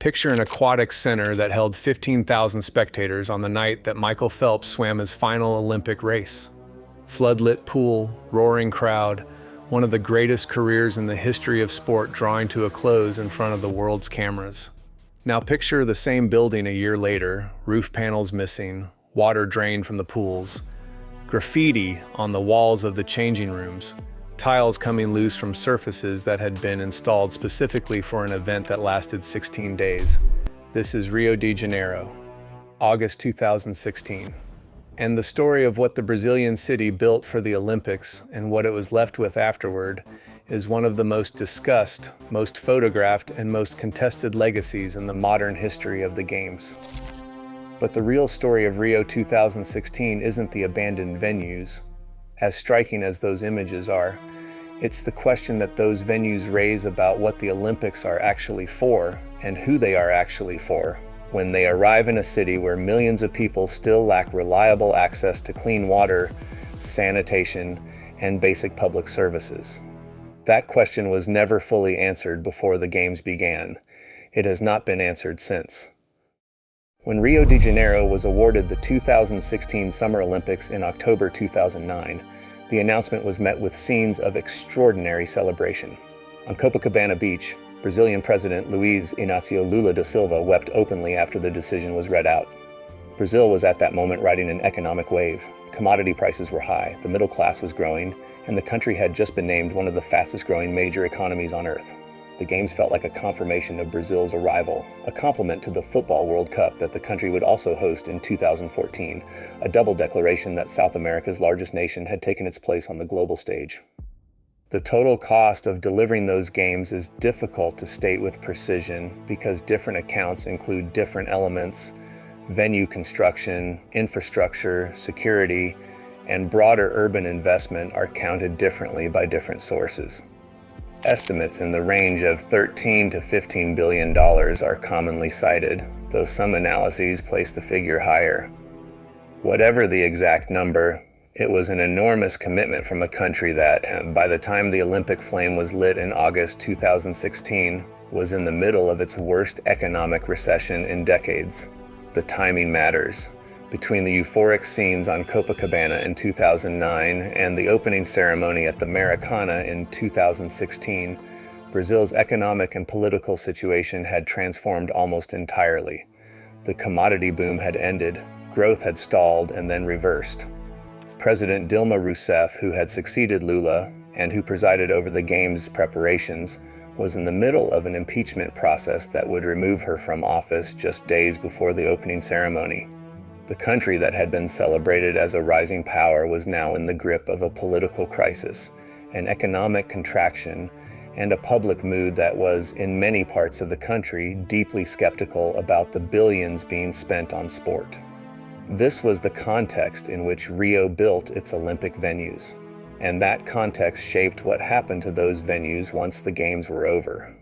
Picture an aquatics center that held 15,000 spectators on the night that Michael Phelps swam his final Olympic race. Floodlit pool, roaring crowd, one of the greatest careers in the history of sport drawing to a close in front of the world's cameras. Now picture the same building a year later, roof panels missing, water drained from the pools, graffiti on the walls of the changing rooms, tiles coming loose from surfaces that had been installed specifically for an event that lasted 16 days. This is Rio de Janeiro, August 2016. And the story of what the Brazilian city built for the Olympics and what it was left with afterward is one of the most discussed, most photographed, and most contested legacies in the modern history of the Games. But the real story of Rio 2016 isn't the abandoned venues. As striking as those images are, it's the question that those venues raise about what the Olympics are actually for and who they are actually for when they arrive in a city where millions of people still lack reliable access to clean water, sanitation, and basic public services. That question was never fully answered before the Games began. It has not been answered since. When Rio de Janeiro was awarded the 2016 Summer Olympics in October 2009, the announcement was met with scenes of extraordinary celebration. On Copacabana Beach, Brazilian President Luiz Inácio Lula da Silva wept openly after the decision was read out. Brazil was at that moment riding an economic wave. Commodity prices were high, the middle class was growing, and the country had just been named one of the fastest-growing major economies on Earth. The Games felt like a confirmation of Brazil's arrival, a complement to the Football World Cup that the country would also host in 2014, a double declaration that South America's largest nation had taken its place on the global stage. The total cost of delivering those Games is difficult to state with precision because different accounts include different elements. Venue construction, infrastructure, security, and broader urban investment are counted differently by different sources. Estimates in the range of $13 to $15 billion are commonly cited, though some analyses place the figure higher. Whatever the exact number, it was an enormous commitment from a country that, by the time the Olympic flame was lit in August 2016, was in the middle of its worst economic recession in decades. The timing matters. Between the euphoric scenes on Copacabana in 2009 and the opening ceremony at the Maracana in 2016, Brazil's economic and political situation had transformed almost entirely. The commodity boom had ended, growth had stalled and then reversed. President Dilma Rousseff, who had succeeded Lula and who presided over the Games preparations, was in the middle of an impeachment process that would remove her from office just days before the opening ceremony. The country that had been celebrated as a rising power was now in the grip of a political crisis, an economic contraction, and a public mood that was, in many parts of the country, deeply skeptical about the billions being spent on sport. This was the context in which Rio built its Olympic venues, and that context shaped what happened to those venues once the Games were over.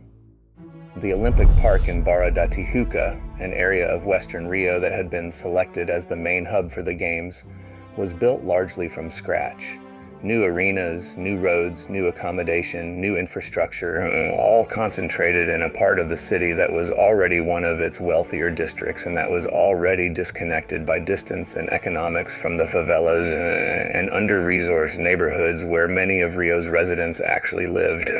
The Olympic Park in Barra da Tijuca, an area of western Rio that had been selected as the main hub for the Games, was built largely from scratch. New arenas, new roads, new accommodation, new infrastructure, all concentrated in a part of the city that was already one of its wealthier districts and that was already disconnected by distance and economics from the favelas and under-resourced neighborhoods where many of Rio's residents actually lived.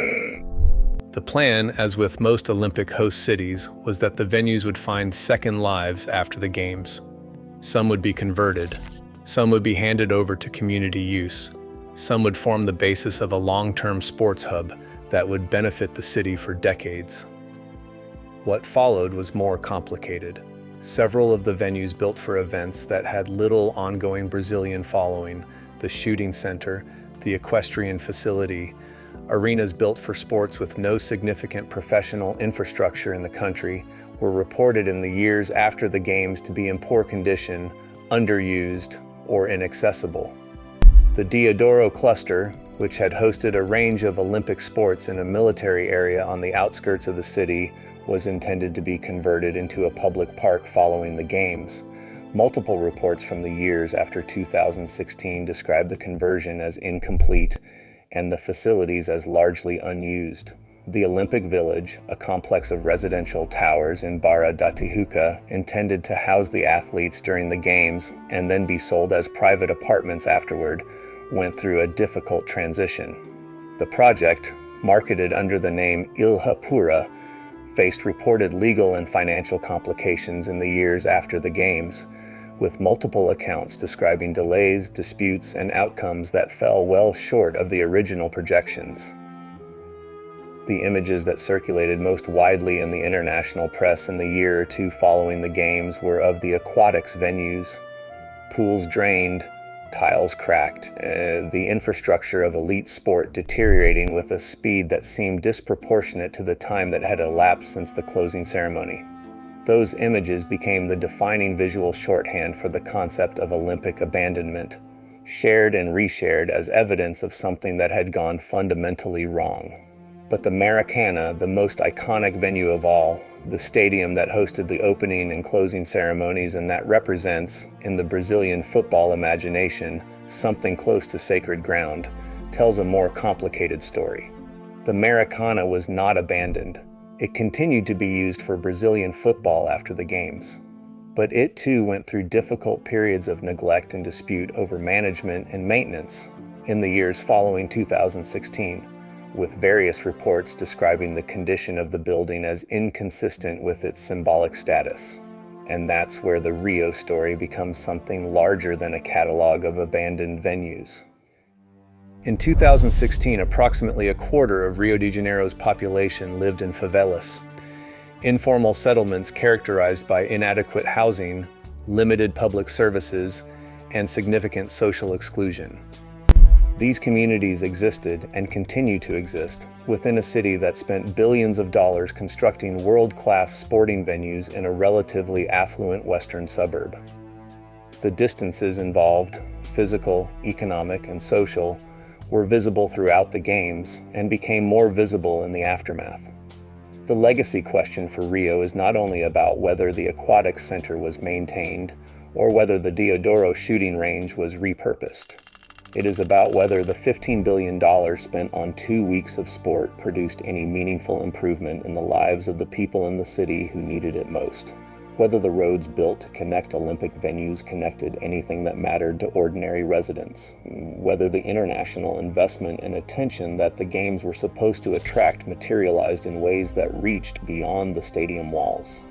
The plan, as with most Olympic host cities, was that the venues would find second lives after the Games. Some would be converted, some would be handed over to community use, some would form the basis of a long-term sports hub that would benefit the city for decades. What followed was more complicated. Several of the venues built for events that had little ongoing Brazilian following, the shooting center, the equestrian facility, arenas built for sports with no significant professional infrastructure in the country, were reported in the years after the Games to be in poor condition, underused, or inaccessible. The Deodoro cluster, which had hosted a range of Olympic sports in a military area on the outskirts of the city, was intended to be converted into a public park following the Games. Multiple reports from the years after 2016 described the conversion as incomplete and the facilities as largely unused. The Olympic Village, a complex of residential towers in Barra da Tijuca, intended to house the athletes during the Games and then be sold as private apartments afterward, went through a difficult transition. The project, marketed under the name Ilha Pura, faced reported legal and financial complications in the years after the Games, with multiple accounts describing delays, disputes, and outcomes that fell well short of the original projections. The images that circulated most widely in the international press in the year or two following the Games were of the aquatics venues, pools drained, tiles cracked, the infrastructure of elite sport deteriorating with a speed that seemed disproportionate to the time that had elapsed since the closing ceremony. Those images became the defining visual shorthand for the concept of Olympic abandonment, shared and reshared as evidence of something that had gone fundamentally wrong. But the Maracanã, the most iconic venue of all, the stadium that hosted the opening and closing ceremonies and that represents, in the Brazilian football imagination, something close to sacred ground, tells a more complicated story. The Maracanã was not abandoned. It continued to be used for Brazilian football after the Games. But it too went through difficult periods of neglect and dispute over management and maintenance in the years following 2016. With various reports describing the condition of the building as inconsistent with its symbolic status. And that's where the Rio story becomes something larger than a catalog of abandoned venues. In 2016, approximately a quarter of Rio de Janeiro's population lived in favelas, informal settlements characterized by inadequate housing, limited public services, and significant social exclusion. These communities existed and continue to exist within a city that spent billions of dollars constructing world-class sporting venues in a relatively affluent western suburb. The distances involved, physical, economic, and social, were visible throughout the Games and became more visible in the aftermath. The legacy question for Rio is not only about whether the aquatics center was maintained or whether the Deodoro shooting range was repurposed. It is about whether the $15 billion spent on 2 weeks of sport produced any meaningful improvement in the lives of the people in the city who needed it most. Whether the roads built to connect Olympic venues connected anything that mattered to ordinary residents. Whether the international investment and attention that the Games were supposed to attract materialized in ways that reached beyond the stadium walls.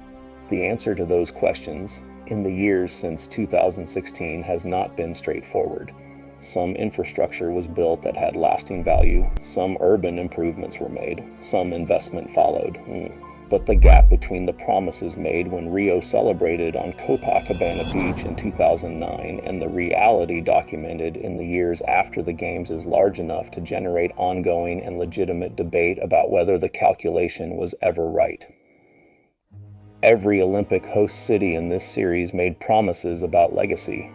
The answer to those questions, in the years since 2016, has not been straightforward. Some infrastructure was built that had lasting value, some urban improvements were made, some investment followed. But the gap between the promises made when Rio celebrated on Copacabana Beach in 2009 and the reality documented in the years after the Games is large enough to generate ongoing and legitimate debate about whether the calculation was ever right. Every Olympic host city in this series made promises about legacy.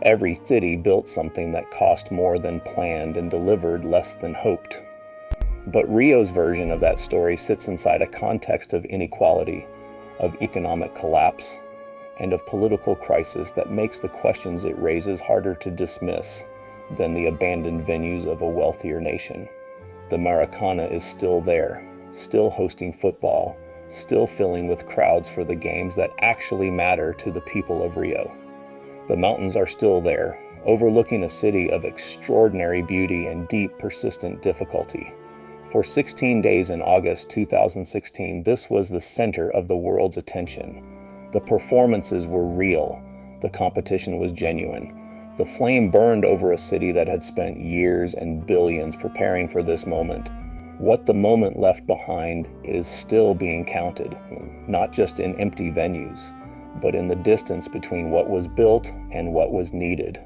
Every city built something that cost more than planned and delivered less than hoped. But Rio's version of that story sits inside a context of inequality, of economic collapse, and of political crisis that makes the questions it raises harder to dismiss than the abandoned venues of a wealthier nation. The Maracanã is still there, still hosting football, still filling with crowds for the Games that actually matter to the people of Rio. The mountains are still there, overlooking a city of extraordinary beauty and deep, persistent difficulty. For 16 days in August 2016, this was the center of the world's attention. The performances were real. The competition was genuine. The flame burned over a city that had spent years and billions preparing for this moment. What the moment left behind is still being counted, not just in empty venues, but in the distance between what was built and what was needed,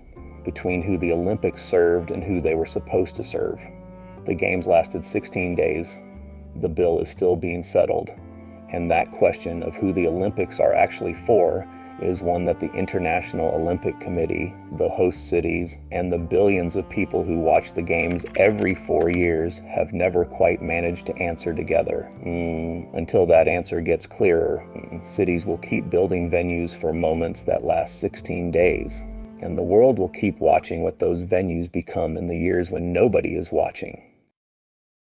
between who the Olympics served and who they were supposed to serve. The Games lasted 16 days. The bill is still being settled, and that question of who the Olympics are actually for is one that the International Olympic Committee, the host cities, and the billions of people who watch the Games every 4 years have never quite managed to answer together. Until that answer gets clearer, cities will keep building venues for moments that last 16 days, and the world will keep watching what those venues become in the years when nobody is watching.